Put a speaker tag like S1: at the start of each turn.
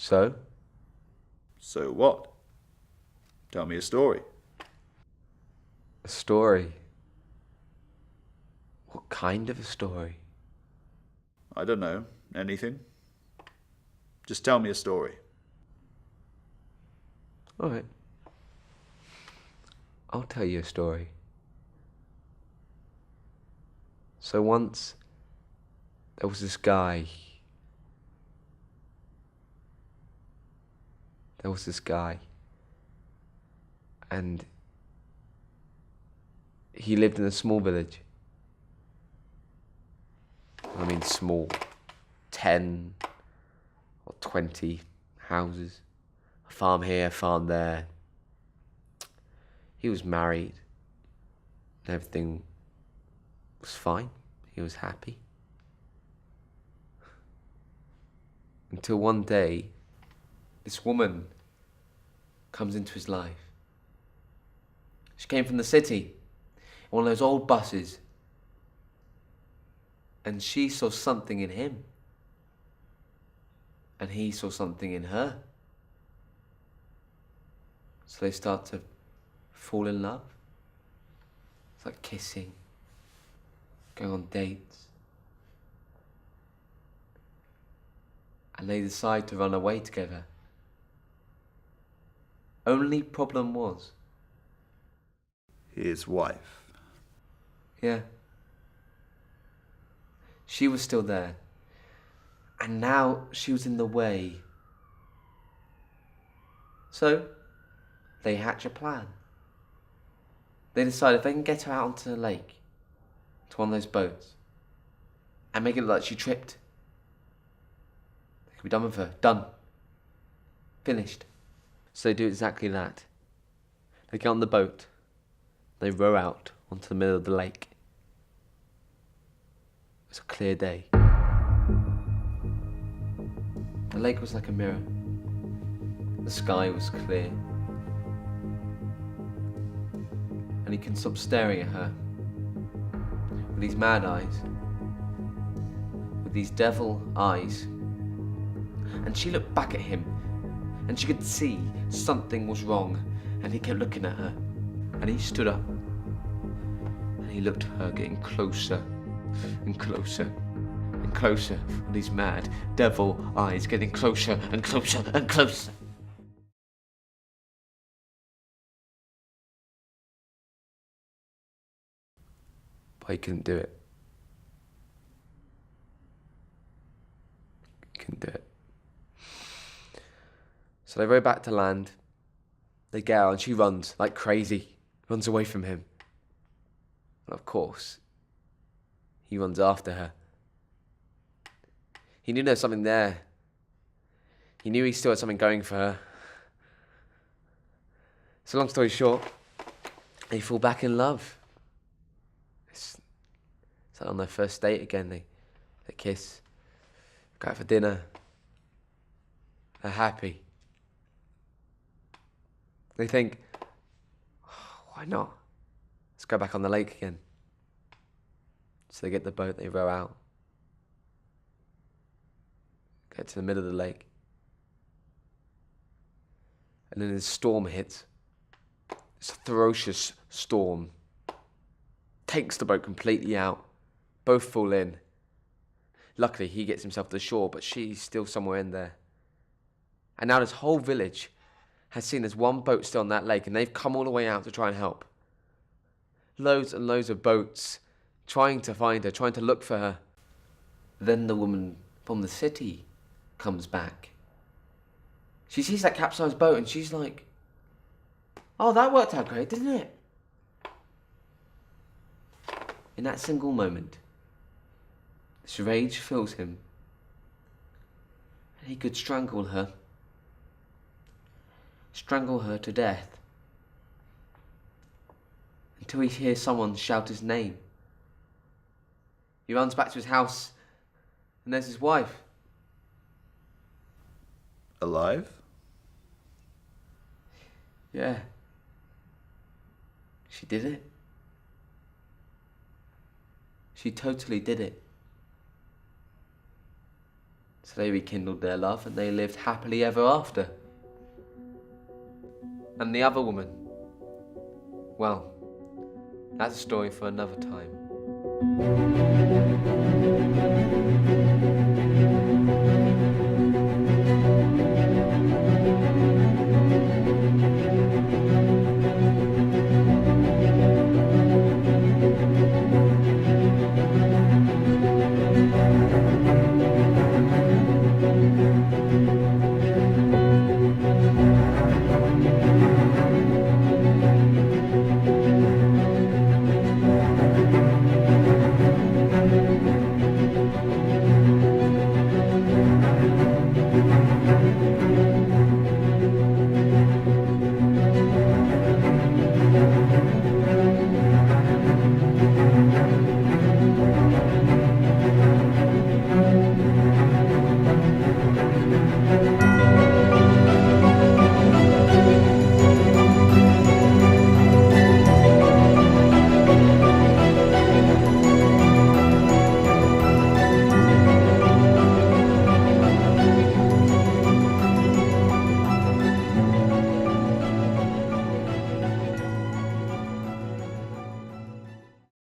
S1: So?
S2: So what? Tell me a story.
S1: A story? What kind of a story?
S2: I don't know. Anything. Just tell me a story.
S1: Alright. I'll tell you a story. So once, there was this guy. And he lived in a small village. I mean small. 10 or 20 houses. A farm here, a farm there. He was married. And everything was fine. He was happy. Until one day, this woman comes into his life. She came from the city, one of those old buses. And she saw something in him. And he saw something in her. So they start to fall in love. It's like kissing, going on dates. And they decide to run away together. Only problem was...
S2: His wife.
S1: Yeah. She was still there. And now she was in the way. So, they hatch a plan. They decide if they can get her out onto the lake, to one of those boats, and make it look like she tripped, they could be done with her. Done. Finished. So they do exactly that. They get on the boat. They row out onto the middle of the lake. It was a clear day. The lake was like a mirror. The sky was clear. And he couldn't stop staring at her with these mad eyes, with these devil eyes. And she looked back at him, and she could see something was wrong, and he kept looking at her. And he stood up, and he looked at her, getting closer and closer and closer, with these mad devil eyes getting closer and closer and closer. But he couldn't do it. He couldn't do it. So they row back to land. They get out and she runs like crazy. Runs away from him. And of course, he runs after her. He knew there was something there. He knew he still had something going for her. So long story short, they fall back in love. It's like on their first date again. They kiss, go out for dinner. They're happy. They think, oh, why not? Let's go back on the lake again. So they get the boat, they row out. Get to the middle of the lake. And then a storm hits. It's a ferocious storm. Takes the boat completely out. Both fall in. Luckily, he gets himself to the shore, but she's still somewhere in there. And now this whole village has seen there's one boat still on that lake, and they've come all the way out to try and help. Loads and loads of boats trying to find her, trying to look for her. Then the woman from the city comes back. She sees that capsized boat and she's like, oh, that worked out great, didn't it? In that single moment, this rage fills him. And he could strangle her. Strangle her to death. Until he hears someone shout his name. He runs back to his house, and there's his wife.
S2: Alive?
S1: Yeah. She did it. She totally did it. So they rekindled their love and they lived happily ever after. And the other woman, well, that's a story for another time.